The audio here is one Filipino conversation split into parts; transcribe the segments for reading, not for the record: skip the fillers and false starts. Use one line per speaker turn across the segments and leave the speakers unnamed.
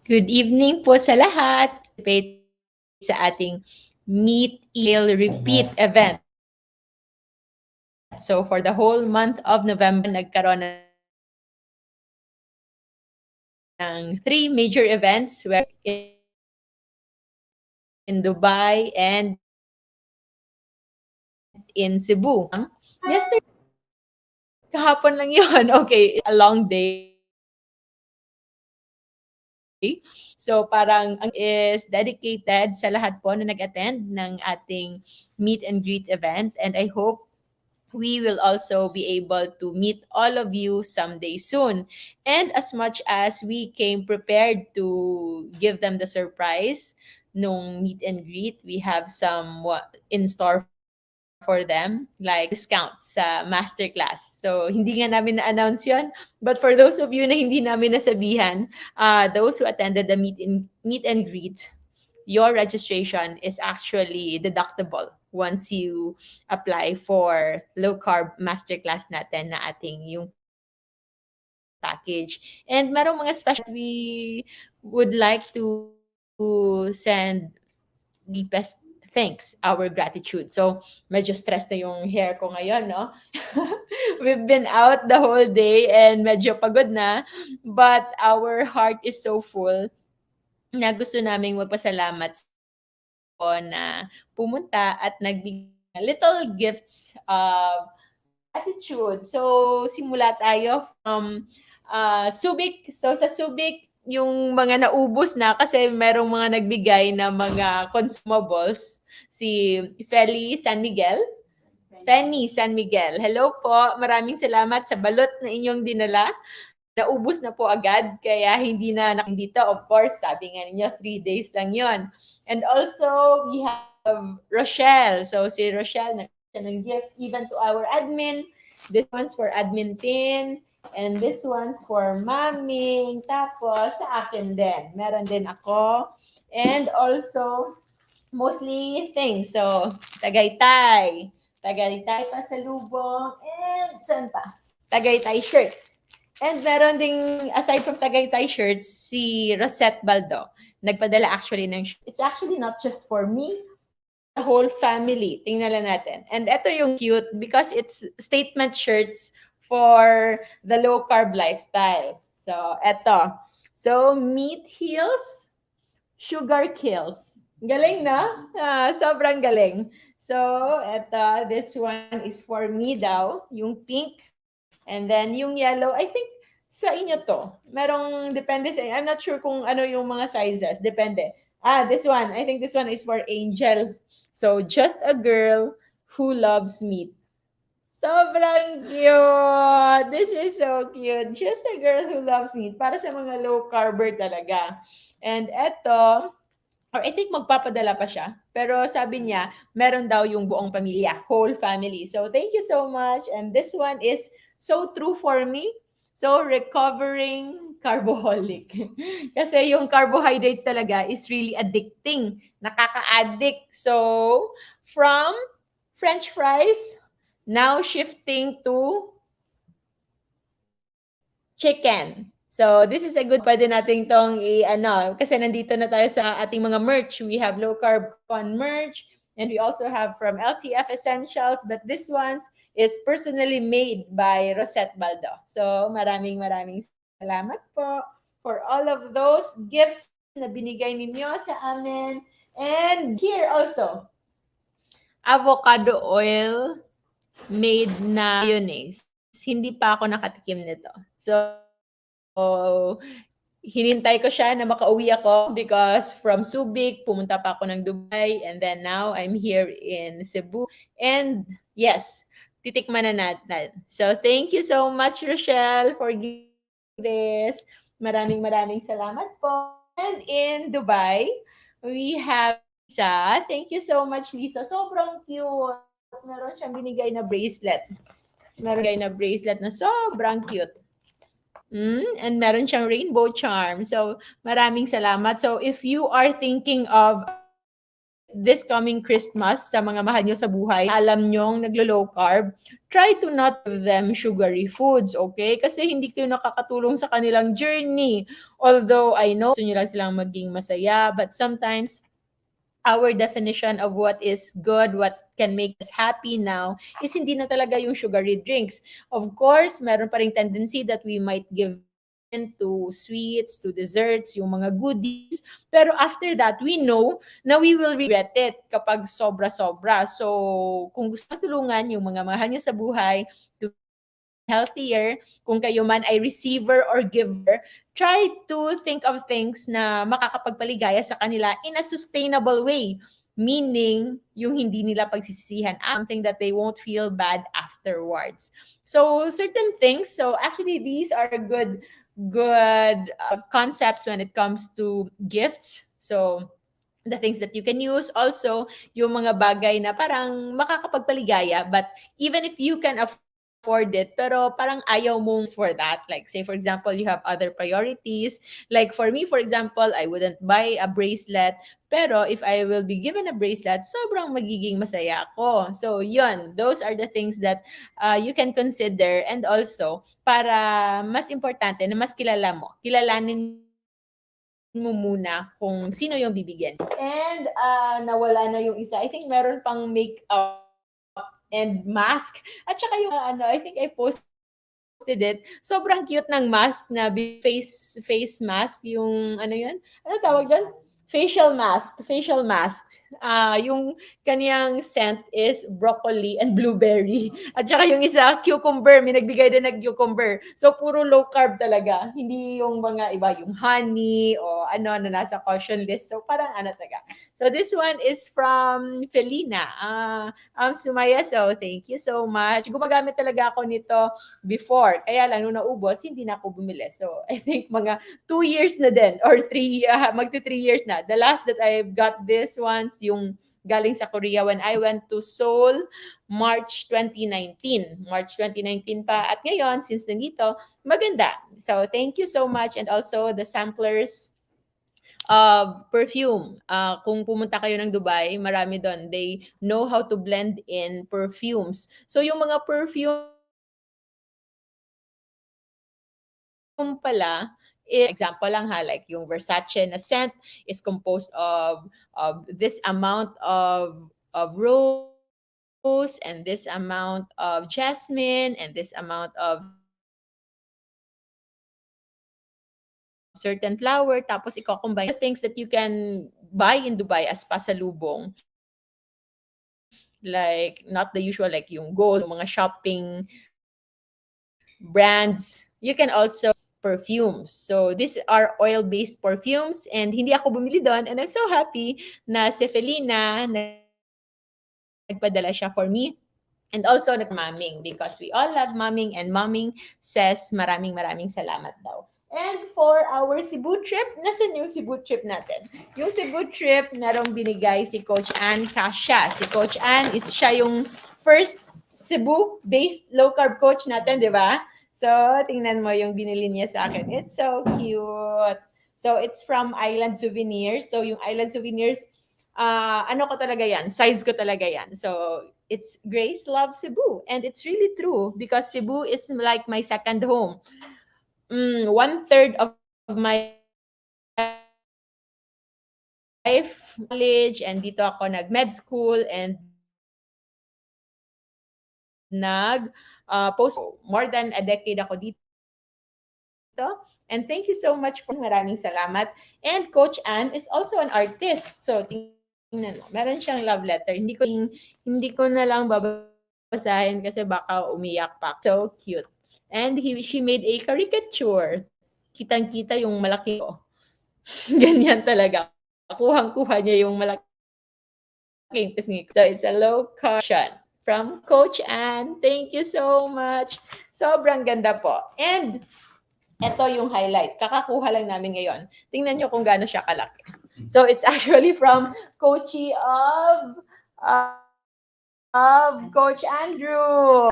Good evening po sa lahat. Participate sa ating Meet Email Repeat event. So for the whole month of November, nagkaroon ng three major events where in Dubai and in Cebu. Yesterday, kahapon lang yon. Okay, a long day. So parang ang is dedicated sa lahat po na nag-attend ng ating meet and greet event, and I hope we will also be able to meet all of you someday soon. And as much as we came prepared to give them the surprise nung meet and greet, we have some in store for them, like discounts sa masterclass. So, hindi nga namin na-announce yon. But for those of you na hindi namin nasabihan, those who attended the meet and greet, your registration is actually deductible once you apply for low carb masterclass natin na ating yung package. And merong mga special we would like to send deepest thanks, our gratitude. So, medyo stressed na yung hair ko ngayon, no? We've been out the whole day and medyo pagod na, but our heart is so full na gusto naming magpasalamat po na pumunta at nagbigay ng little gifts of gratitude. So, simula tayo from Subic. So, sa Subic, yung mga naubos na kasi merong mga nagbigay na mga consumables. Si Feli San Miguel. Fanny San Miguel. Hello po. Maraming salamat sa balot na inyong dinala. Naubos na po agad, kaya hindi na dito. Of course, sabi nga ninyo, 3 days lang yon. And also, we have Rochelle. So, si Rochelle, nagsiya ng gifts even to our admin. This one's for Admin Tin. And this one's for Maming. Tapos, sa akin din. Meron din ako. And also, mostly things. So, Tagaytay. Tagaytay pasalubong. And saan pa? Tagaytay shirts. And meron ding, aside from Tagaytay shirts, si Rosette Baldo. Nagpadala actually ng shirt. It's actually not just for me, the whole family. Tingnan lang natin. And ito yung cute because it's statement shirts for the low carb lifestyle. So, eto. So, meat heals, sugar kills. Galing, no? Sobrang galing. So, eto, this one is for me daw, yung pink. And then yung yellow, I think sa inyo to. Merong depende sa I'm not sure kung ano yung mga sizes. Depende. This one. I think this one is for Angel. So, just a girl who loves meat. Sobrang cute! This is so cute. Just a girl who loves meat. Para sa mga low carber talaga. And eto, or I think magpapadala pa siya. Pero sabi niya, meron daw yung buong pamilya, whole family. So thank you so much. And this one is so true for me. So recovering carboholic. Kasi yung carbohydrates talaga is really addicting. Nakaka-addict. So from French fries, now shifting to chicken. So, this is a good, pwede nating tong kasi nandito na tayo sa ating mga merch. We have low carb con merch, and we also have from LCF Essentials, but this one is personally made by Rosette Baldo. So, maraming salamat po for all of those gifts na binigay ninyo sa amin. And here also, avocado oil made na mayonnaise. Hindi pa ako nakatikim nito. So, hinintay ko siya na makauwi ako because from Subic, pumunta pa ako ng Dubai, and then now I'm here in Cebu. And yes, titikman na natin. So, thank you so much, Rochelle, for giving this. Maraming salamat po. And in Dubai, we have Lisa. Thank you so much, Lisa. Sobrang cute. Meron siyang binigay na bracelet. Na sobrang cute. And meron siyang rainbow charm. So, maraming salamat. So, if you are thinking of this coming Christmas sa mga mahal nyo sa buhay, alam nyong naglo-low carb, try to not give them sugary foods, okay? Kasi hindi kayo nakakatulong sa kanilang journey. Although I know gusto nyo lang silang maging masaya, but sometimes our definition of what is good, what can make us happy now, is hindi na talaga yung sugary drinks. Of course, meron pa ring tendency that we might give in to sweets, to desserts, yung mga goodies. Pero after that, we know na we will regret it kapag sobra-sobra. So, kung gusto tulungan yung mga mahal niyo sa buhay to healthier, kung kayo man ay receiver or giver, try to think of things na makakapagpaligaya sa kanila in a sustainable way. Meaning, yung hindi nila pagsisisihan, something that they won't feel bad afterwards. So, certain things, so actually these are good concepts when it comes to gifts. So, the things that you can use. Also, yung mga bagay na parang makakapagpaligaya, but even if you can afford it, pero parang ayaw mong for that. Like, say, for example, you have other priorities. Like, for me, for example, I wouldn't buy a bracelet, pero if I will be given a bracelet, sobrang magiging masaya ako. So, yun. Those are the things that you can consider. And also, para mas importante na mas kilala mo, kilalanin mo muna kung sino yung bibigyan. And nawala na yung isa. I think meron pang makeup and mask. At saka yung I think I posted it. Sobrang cute ng mask na face mask. Yung ano yun? Ano tawag doon? Facial mask. Yung kaniyang scent is broccoli and blueberry. At saka yung isa, cucumber. May nagbigay din ng cucumber. So, puro low carb talaga. Hindi yung mga iba, yung honey o ano na nasa caution list. So, parang ano talaga. So, this one is from Felina. Sumaya, so thank you so much. Gumagamit talaga ako nito before. Kaya lang, nung naubos, hindi na ako bumili. So, I think mga 2 years na din or 3, magti 3 years na. The last that I've got this ones, yung galing sa Korea when I went to Seoul, March 2019. March 2019 pa. At ngayon, since nandito, maganda. So, thank you so much. And also, the samplers perfume. Kung pumunta kayo ng Dubai, marami doon. They know how to blend in perfumes. So, yung mga perfume pala, example lang ha, like yung Versace na scent is composed of this amount of rose and this amount of jasmine and this amount of certain flower, tapos i-combine mo siya. So, those are the things that you can buy in Dubai as pasalubong. Like, not the usual, like yung gold, yung mga shopping brands. You can also perfumes. So, these are oil-based perfumes and hindi ako bumili doon. And I'm so happy na si Felina, nagpadala siya for me. And also, nagpadala siya for Maming because we all love Maming and Maming says maraming salamat daw. And for our Cebu trip, nasan yung Cebu trip natin? Yung Cebu trip, narong binigay si Coach Ann Kasha. Si Coach Ann is siya yung first Cebu-based low-carb coach natin, di ba? So, tingnan mo yung binili niya sa akin. It's so cute. So, it's from Island Souvenirs. So, yung Island Souvenirs, ano ko talaga yan, size ko talaga yan. So, it's Grace loves Cebu. And it's really true because Cebu is like my second home. 1/3 of my life, college, and dito ako nag-med school and post more than a decade ako dito. And thank you so much for maraming salamat. And Coach Ann is also an artist. So tingnan mo, meron siyang love letter. Hindi ko na lang babasahin kasi baka umiyak pa. So cute. And she made a caricature. Kitang-kita yung malaki ko. Ganyan talaga. Kuhang-kuha niya yung malaking pisngi ko. So, it's a low carb from Coach Ann. Thank you so much. Sobrang ganda po. And, ito yung highlight. Kakakuha lang namin ngayon. Tingnan nyo kung gaano siya kalaki. So, it's actually from Coachy of Coach Andrew.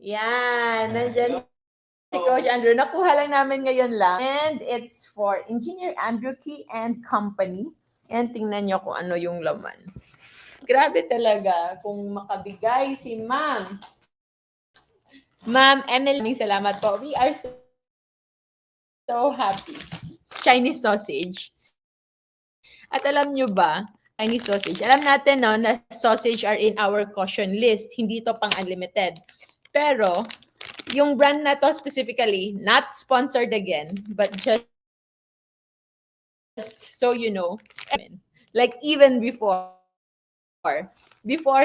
Yan. Nandyan si Coach Andrew. Nakuha lang namin ngayon lang. And it's for Engineer Andrew Key and Company. And tingnan nyo kung ano yung laman. Grabe talaga kung makabigay si Ma'am Emily. Maraming salamat po. We are so happy. Chinese sausage. At alam nyo ba, Chinese sausage, alam natin no, na sausage are in our caution list. Hindi to pang unlimited. Pero, yung brand na to specifically, not sponsored again, but just so you know, like even before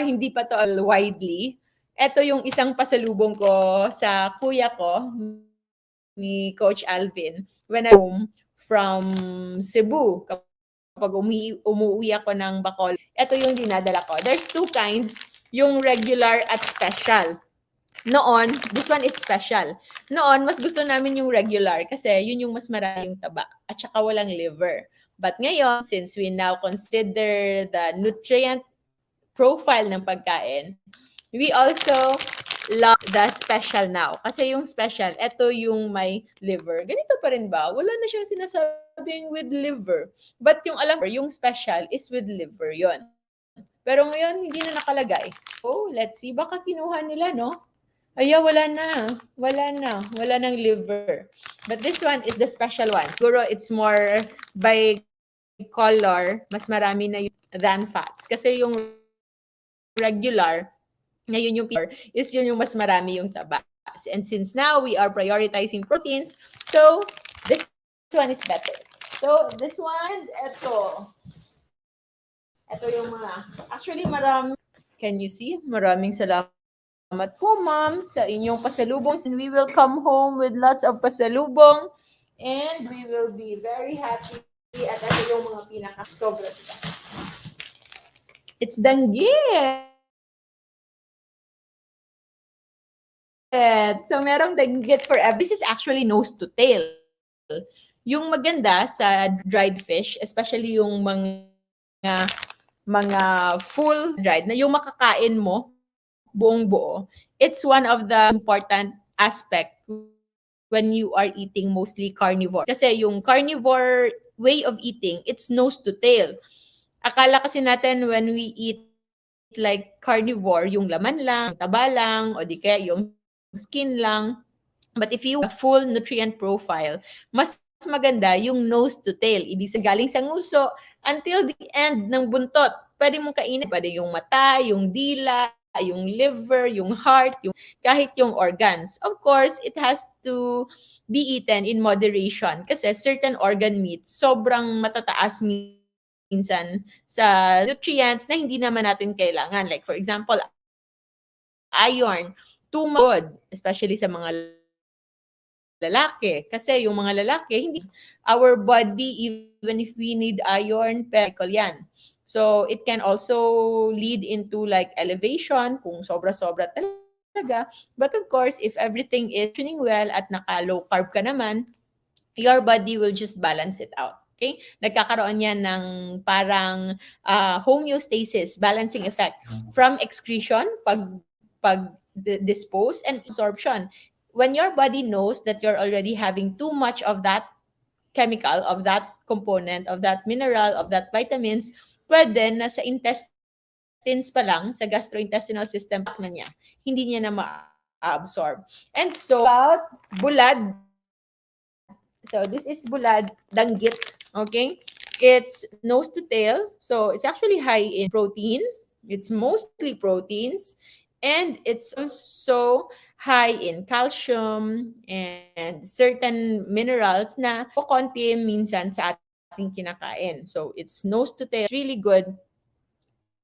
hindi pa to available widely, eto yung isang pasalubong ko sa kuya ko, ni Coach Alvin, when I home from Cebu. Kapag umuwi ako ng Bacolod, ito yung dinadala ko. There's two kinds, yung regular at special. Noon, this one is special. Noon, mas gusto namin yung regular kasi yun yung mas marami yung taba at saka walang liver. But ngayon, since we now consider the nutrient profile ng pagkain, we also love the special now. Kasi yung special, eto yung may liver. Ganito pa rin ba? Wala na siyang sinasabing with liver. But yung alam ko, yung special is with liver yon. Pero ngayon, hindi na nakalagay. So, let's see. Baka kinuha nila, no? Ay, wala na. Wala nang liver. But this one is the special one. Siguro it's more by color, mas marami na yung than fats. Kasi yung regular, na yun yung is yun yung mas marami yung taba. And since now we are prioritizing proteins, so this one is better. So this one, ito yung mga, actually marami, can you see? Maraming salamat po, ma'am, sa inyong pasalubong. And we will come home with lots of pasalubong. And we will be very happy. At ito yung mga pinaka-sobra sila. It's danggit. So, merong danggit for every. This is actually nose to tail. Yung maganda sa dried fish, especially yung mga full dried, na yung makakain mo buong buo, it's one of the important aspect when you are eating mostly carnivore. Kasi yung carnivore way of eating, it's nose to tail. Akala kasi natin when we eat like carnivore, yung laman lang, taba lang, o di kaya yung skin lang. But if you full nutrient profile, mas maganda yung nose to tail. Ibig sabihin, galing sa nguso until the end ng buntot. Pwede mong kainin. Pwede yung mata, yung dila, yung liver, yung heart, kahit yung organs. Of course, it has to be eaten in moderation kasi certain organ meats sobrang matataas minsan sa nutrients na hindi naman natin kailangan. Like for example, iron, too much good, especially sa mga lalaki. Kasi yung mga lalaki, hindi our body, even if we need iron, pero yan. So, it can also lead into like elevation kung sobra-sobra talaga. But of course, if everything is functioning well at naka-low carb ka naman, your body will just balance it out. Okay? Nagkakaroon yan ng parang homeostasis, balancing effect from excretion, pag dispose, and absorption. When your body knows that you're already having too much of that chemical, of that component, of that mineral, of that vitamins, pwede na sa intestines pa lang, sa gastrointestinal system, na niya. Hindi niya na ma-absorb. And so, about bulad. So, this is bulad, danggit. Okay? It's nose to tail. So, it's actually high in protein. It's mostly proteins. And it's also high in calcium and certain minerals na konti minsan sa ating kinakain. So, it's nose to tail. It's really good.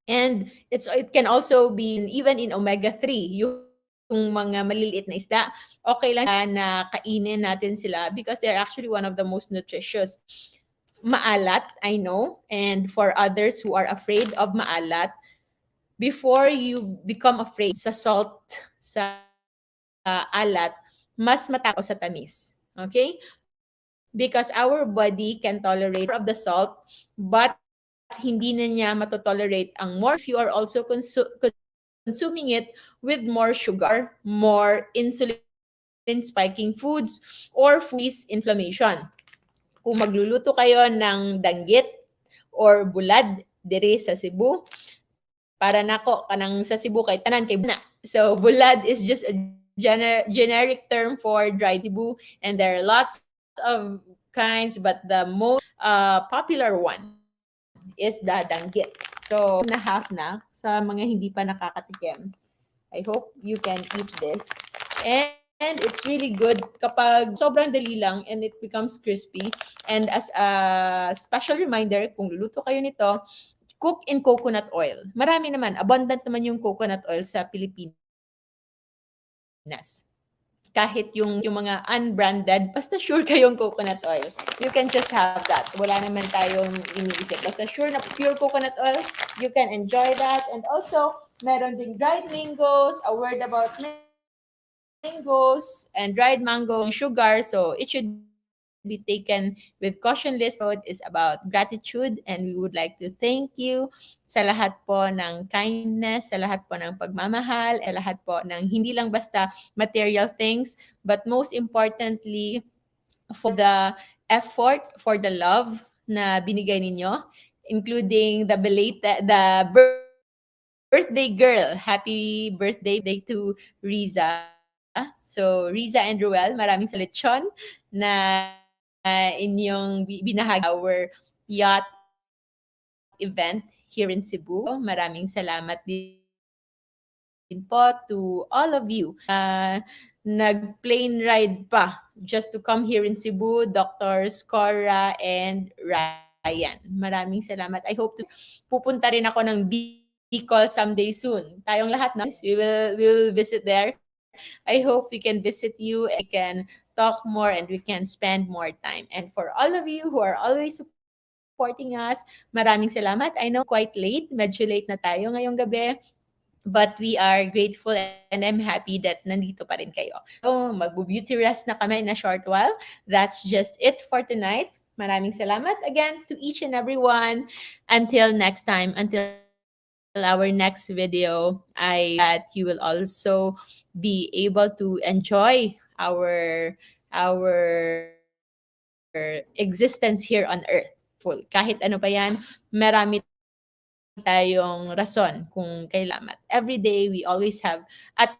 And it can also be even in omega-3, yung mga maliliit na isda, okay lang na kainin natin sila because they're actually one of the most nutritious. Maalat, I know, and for others who are afraid of maalat, before you become afraid sa salt, sa alat, mas matako sa tamis. Okay? Because our body can tolerate more of the salt, but hindi na niya matotolerate ang more if you are also consuming it with more sugar, more insulin spiking foods, or foods inflammation. Kung magluluto kayo ng danggit or bulad dire sa Cebu, para nako kanang sa Cebu kay tanan kay na. So bulad is just a generic term for dried Cebu, and there are lots of kinds, but the most popular one is the danggit. So na half na sa mga hindi pa nakakatikim. I hope you can eat this. And it's really good kapag sobrang dali lang and it becomes crispy. And as a special reminder, kung luluto kayo nito, cook in coconut oil. Marami naman, abundant naman yung coconut oil sa Pilipinas. Kahit yung mga unbranded, basta sure kayong coconut oil. You can just have that. Wala naman tayong iniisip. Basta sure na pure coconut oil, you can enjoy that. And also, meron ding dried mangoes, a word about mangoes, and dried mango sugar. So it should be taken with caution. List episode is about gratitude, and we would like to thank you sa lahat po ng kindness, sa lahat po ng pagmamahal, sa lahat po ng hindi lang basta material things, but most importantly, for the effort, for the love na binigay ninyo, including the birthday girl. Happy birthday to Riza. So, Riza and Ruel, maraming sa lechon na inyong binahagi our yacht event here in Cebu. Maraming salamat din po to all of you nag-plane ride pa just to come here in Cebu, Doctors Cora and Ryan. Maraming salamat. I hope to pupunta rin ako ng Bicol someday soon. Tayong lahat, no? We will visit there. I hope we can visit you and we can talk more and we can spend more time. And for all of you who are always supporting us, maraming salamat. I know it's quite late. Medyo late na tayo ngayong gabi. But we are grateful and I'm happy that nandito pa rin kayo. So, magbo-beauty rest na kami in a short while. That's just it for tonight. Maraming salamat again to each and every one. Until next time, until our next video, I that you will also be able to enjoy our existence here on earth full. Kahit ano pa yan, marami tayong rason kung kailangan. Every day, we always have at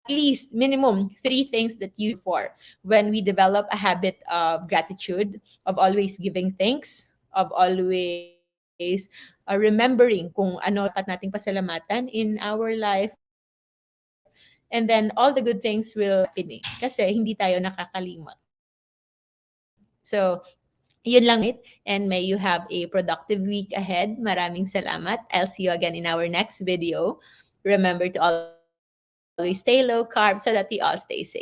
least minimum 3 things that you for when we develop a habit of gratitude, of always giving thanks, of always remembering kung ano dapat nating pasalamatan in our life. And then all the good things will happening kasi hindi tayo nakakalimot. So, yun lang for tonight. And may you have a productive week ahead. Maraming salamat. I'll see you again in our next video. Remember to always stay low carb so that we all stay safe. Bye for now.